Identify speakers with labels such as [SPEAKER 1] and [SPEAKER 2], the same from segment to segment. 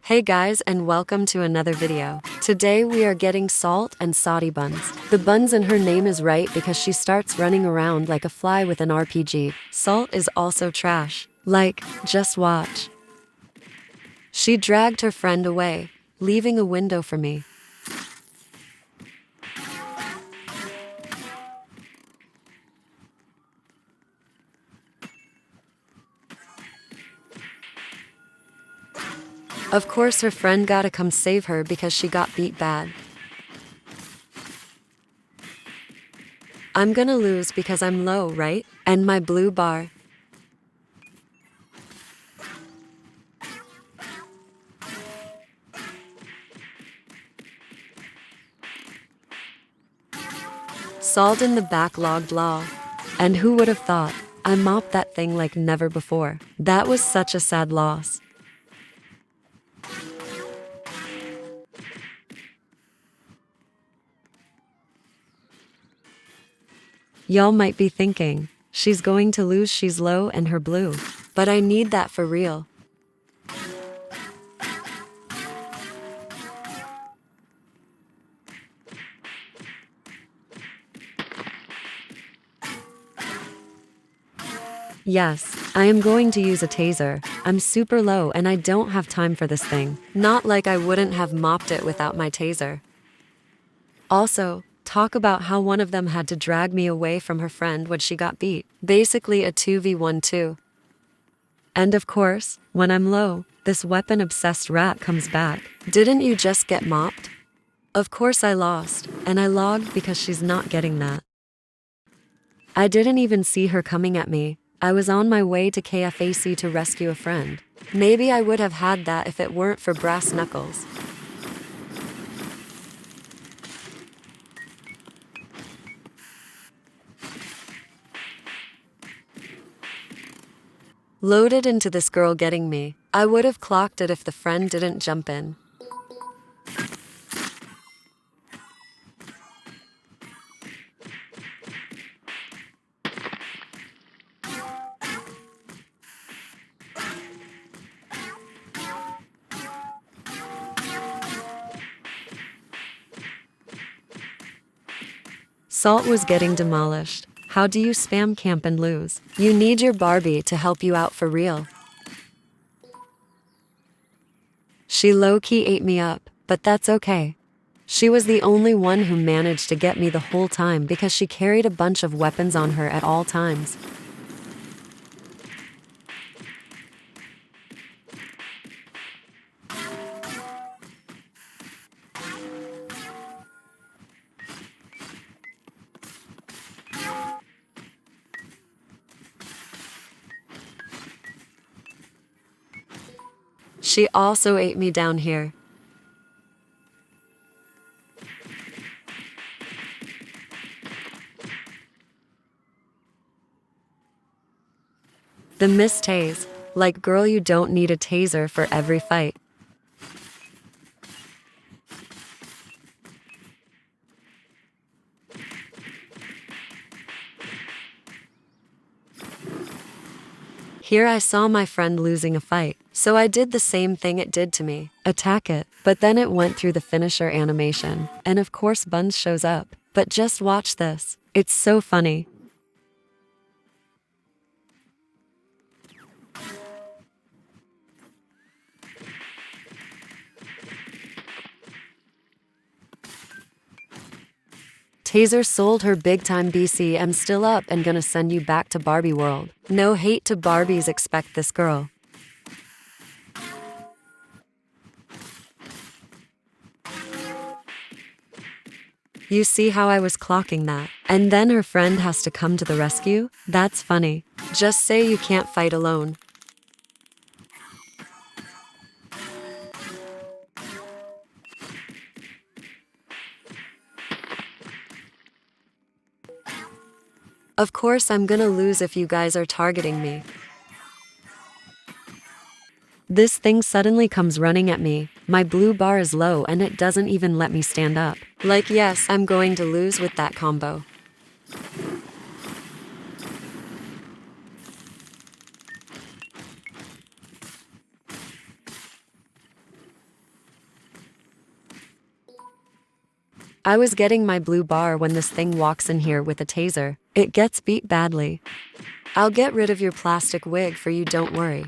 [SPEAKER 1] Hey guys, and welcome to another video. Today we are getting Salt and Saudi buns. The buns in her name is right because she starts running around like a fly with an RPG. Salt is also trash. Like, just watch. She dragged her friend away, leaving a window for me. Of course her friend gotta come save her because she got beat bad. I'm gonna lose because I'm low, right? And my blue bar. Salt in the backlogged law. And who would have thought? I mopped that thing like never before. That was such a sad loss. Y'all might be thinking, she's going to lose, she's low and her blue. But I need that for real. Yes, I am going to use a taser. I'm super low and I don't have time for this thing. Not like I wouldn't have mopped it without my taser. Also, talk about how one of them had to drag me away from her friend when she got beat. Basically a 2v1 too. And of course, when I'm low, this weapon-obsessed rat comes back. Didn't you just get mopped? Of course I lost, and I logged because she's not getting that. I didn't even see her coming at me. I was on my way to KFAC to rescue a friend. Maybe I would have had that if it weren't for brass knuckles. Loaded into this girl getting me. I would have clocked it if the friend didn't jump in. Salt was getting demolished. How do you spam camp and lose? You need your Barbie to help you out for real. She low-key ate me up, but that's okay. She was the only one who managed to get me the whole time because she carried a bunch of weapons on her at all times. She also ate me down here. The miss tase. Like, girl, you don't need a taser for every fight. Here I saw my friend losing a fight, so I did the same thing it did to me. Attack it. But then it went through the finisher animation, and of course Buns shows up. But just watch this. It's so funny. Taser sold her big time BC. I'm still up and gonna send you back to Barbie world. No hate to Barbies, expect this girl. You see how I was clocking that? And then her friend has to come to the rescue? That's funny. Just say you can't fight alone. Of course I'm gonna lose if you guys are targeting me. This thing suddenly comes running at me. My blue bar is low and it doesn't even let me stand up. Like, yes, I'm going to lose with that combo. I was getting my blue bar when this thing walks in here with a taser. It gets beat badly. I'll get rid of your plastic wig for you, don't worry.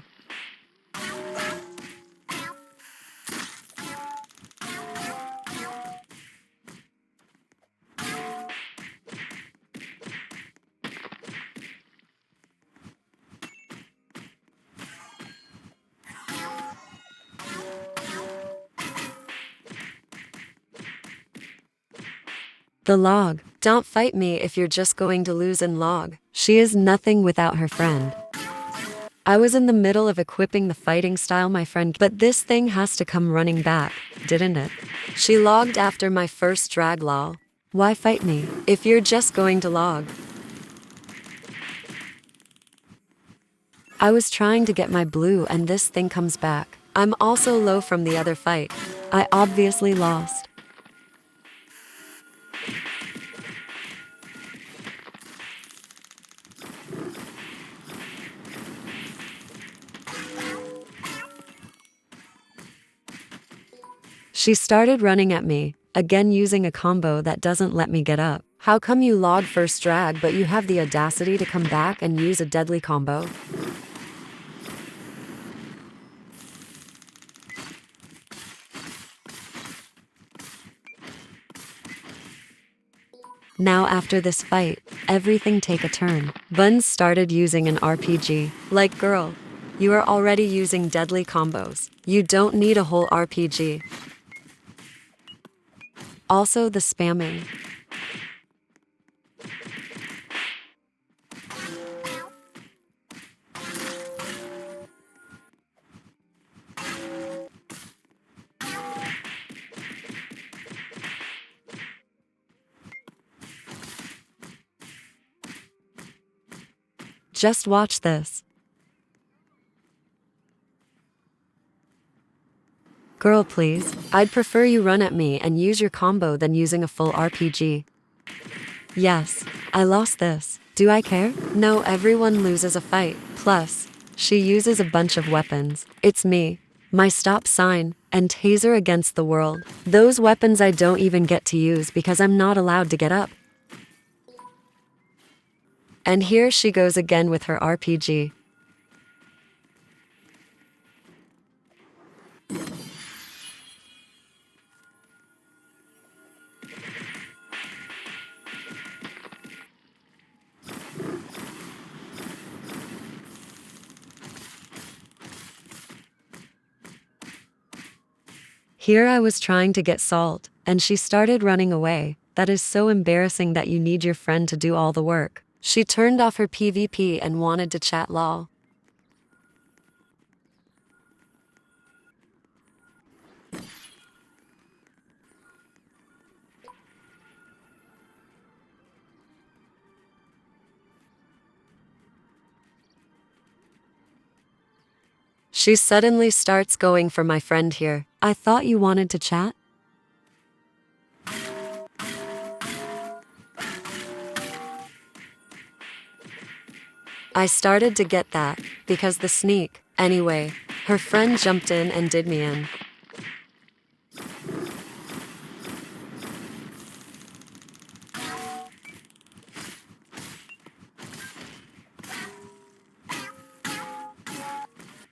[SPEAKER 1] The log. Don't fight me if you're just going to lose in log. She is nothing without her friend. I was in the middle of equipping the fighting style my friend, but this thing has to come running back, didn't it? She logged after my first drag lol. Why fight me if you're just going to log? I was trying to get my blue and this thing comes back. I'm also low from the other fight. I obviously lost. She started running at me, again using a combo that doesn't let me get up. How come you log first drag but you have the audacity to come back and use a deadly combo? Now after this fight, everything take a turn. Buns started using an RPG. Like girl, you are already using deadly combos. You don't need a whole RPG. Also the spamming. Just watch this. Girl, please. I'd prefer you run at me and use your combo than using a full RPG. Yes, I lost this. Do I care? No, everyone loses a fight. Plus, she uses a bunch of weapons. It's me, my stop sign, and taser against the world. Those weapons I don't even get to use because I'm not allowed to get up. And here she goes again with her RPG. Here I was trying to get salt, and she started running away. That is so embarrassing that you need your friend to do all the work. She turned off her PvP and wanted to chat lol. She suddenly starts going for my friend here. I thought you wanted to chat? I started to get that, because the sneak. Anyway, her friend jumped in and did me in.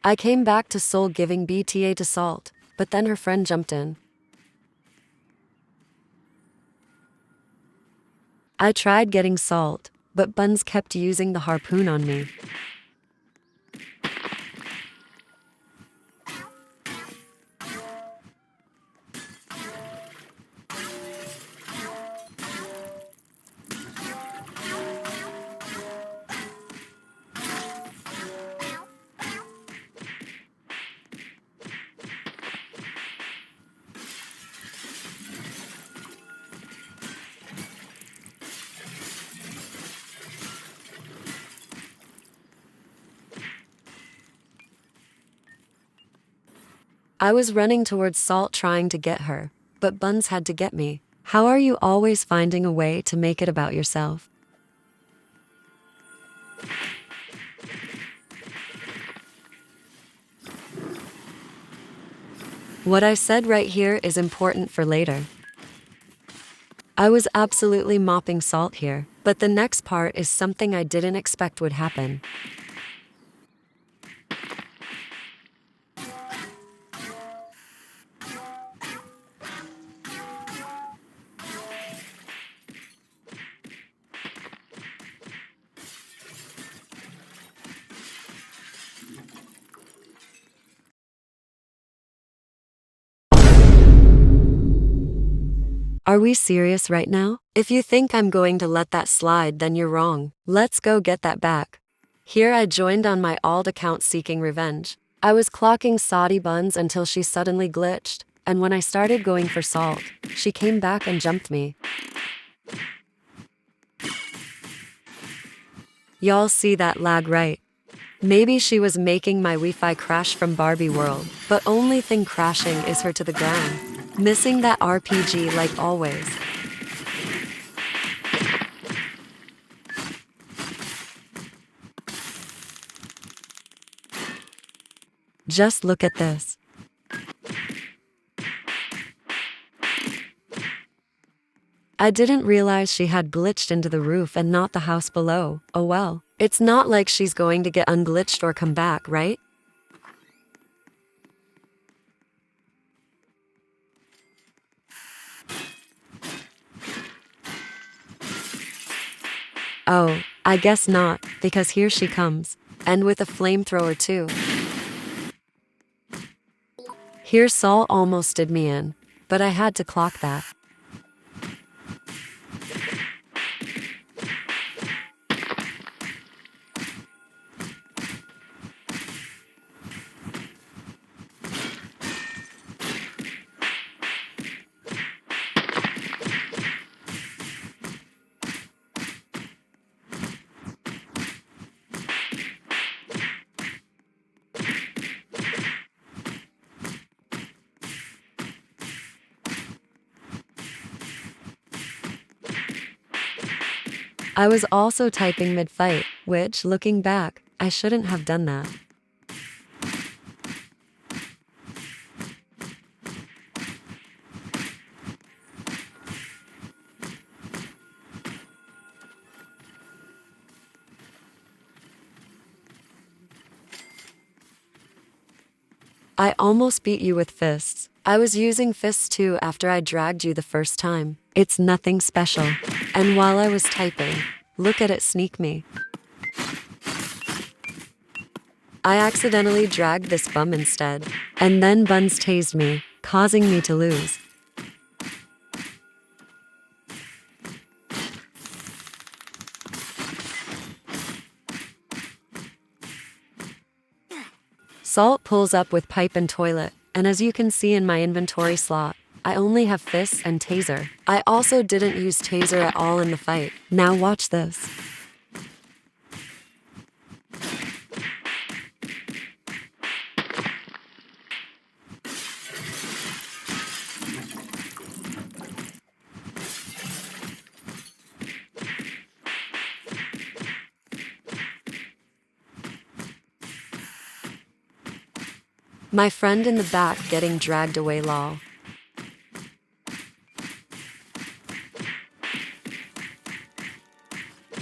[SPEAKER 1] I came back to Soul giving BTA to Salt, but then her friend jumped in. I tried getting Salt, but Buns kept using the harpoon on me. I was running towards Salt trying to get her, but Buns had to get me. How are you always finding a way to make it about yourself? What I said right here is important for later. I was absolutely mopping Salt here, but the next part is something I didn't expect would happen. Are we serious right now? If you think I'm going to let that slide, then you're wrong. Let's go get that back. Here I joined on my alt account seeking revenge. I was clocking Saudi buns until she suddenly glitched, and when I started going for Salt, she came back and jumped me. Y'all see that lag, right? Maybe she was making my Wi-Fi crash from Barbie World, but only thing crashing is her to the ground. Missing that RPG like always. Just look at this. I didn't realize she had glitched into the roof and not the house below. Oh well. It's not like she's going to get unglitched or come back, right? Oh, I guess not, because here she comes. And with a flamethrower too. Here Salt almost did me in, but I had to clock that. I was also typing mid-fight, which, looking back, I shouldn't have done that. I almost beat you with fists. I was using fists too after I dragged you the first time. It's nothing special. And while I was typing, look at it sneak me. I accidentally dragged this bum instead. And then Buns tased me, causing me to lose. Salt pulls up with pipe and toilet, and as you can see in my inventory slot, I only have fists and taser. I also didn't use taser at all in the fight. Now watch this. My friend in the back getting dragged away, lol.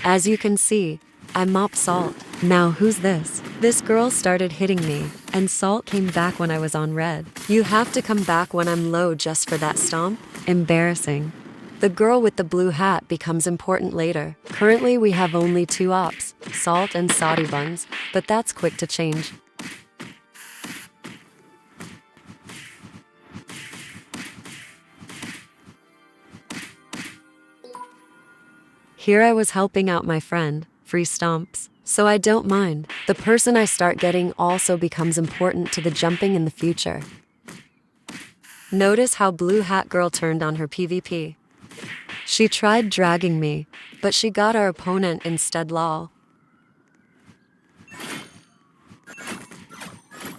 [SPEAKER 1] As you can see, I mopped Salt. Now who's this? This girl started hitting me, and Salt came back when I was on red. You have to come back when I'm low just for that stomp? Embarrassing. The girl with the blue hat becomes important later. Currently we have only 2 ops, Salt and Saudi buns, but that's quick to change. Here I was helping out my friend, free stomps, so I don't mind. The person I start getting also becomes important to the jumping in the future. Notice how blue hat girl turned on her PvP. She tried dragging me, but she got our opponent instead, lol.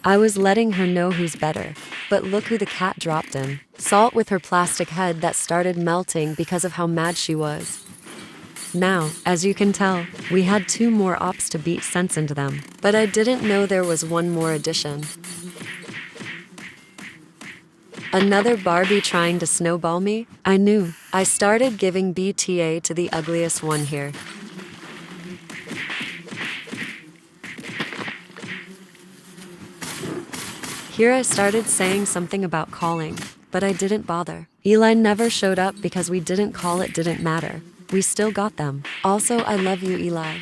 [SPEAKER 1] I was letting her know who's better, but look who the cat dropped in. Salt with her plastic head that started melting because of how mad she was. Now, as you can tell, we had 2 more ops to beat sense into them, but I didn't know there was one more addition. Another Barbie trying to snowball me? I knew. I started giving BTA to the ugliest one here. Here I started saying something about calling, but I didn't bother. Eli never showed up because we didn't call, it didn't matter. We still got them. Also, I love you, Eli.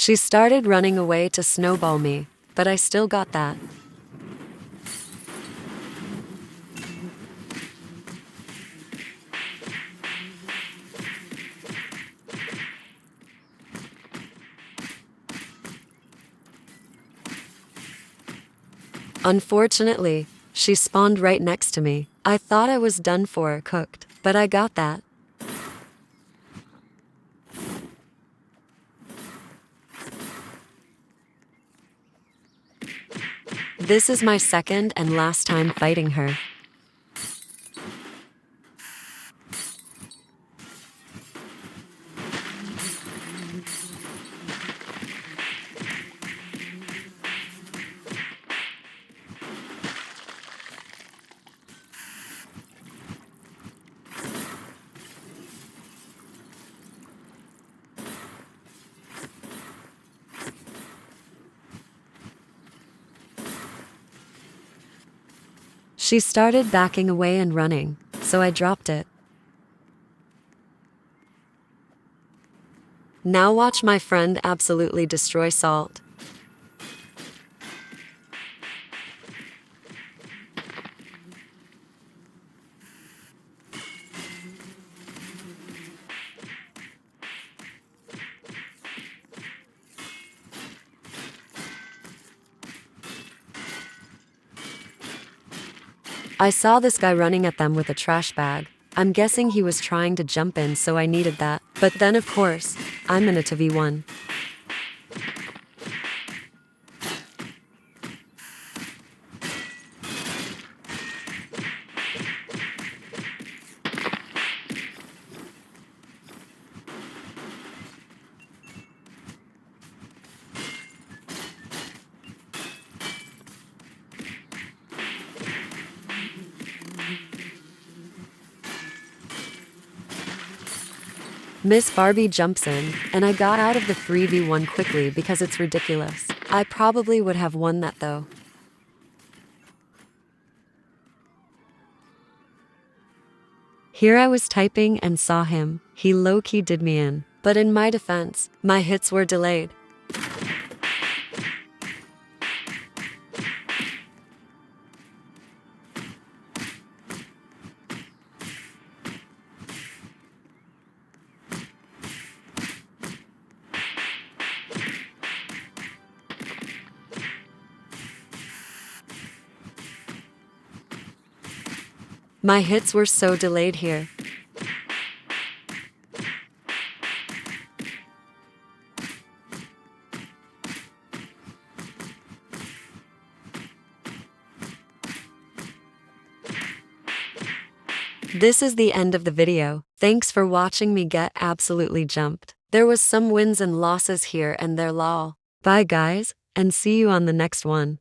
[SPEAKER 1] She started running away to snowball me, but I still got that. Unfortunately, she spawned right next to me. I thought I was done for, cooked, but I got that. This is my second and last time fighting her. She started backing away and running, so I dropped it. Now watch my friend absolutely destroy Salt. I saw this guy running at them with a trash bag. I'm guessing he was trying to jump in, so I needed that. But then, of course, I'm in a 2v1. Miss Barbie jumps in, and I got out of the 3v1 quickly because it's ridiculous. I probably would have won that though. Here I was typing and saw him. He low-key did me in. But in my defense, my hits were delayed. My hits were so delayed here. This is the end of the video. Thanks for watching me get absolutely jumped. There was some wins and losses here and there lol. Bye guys, and see you on the next one.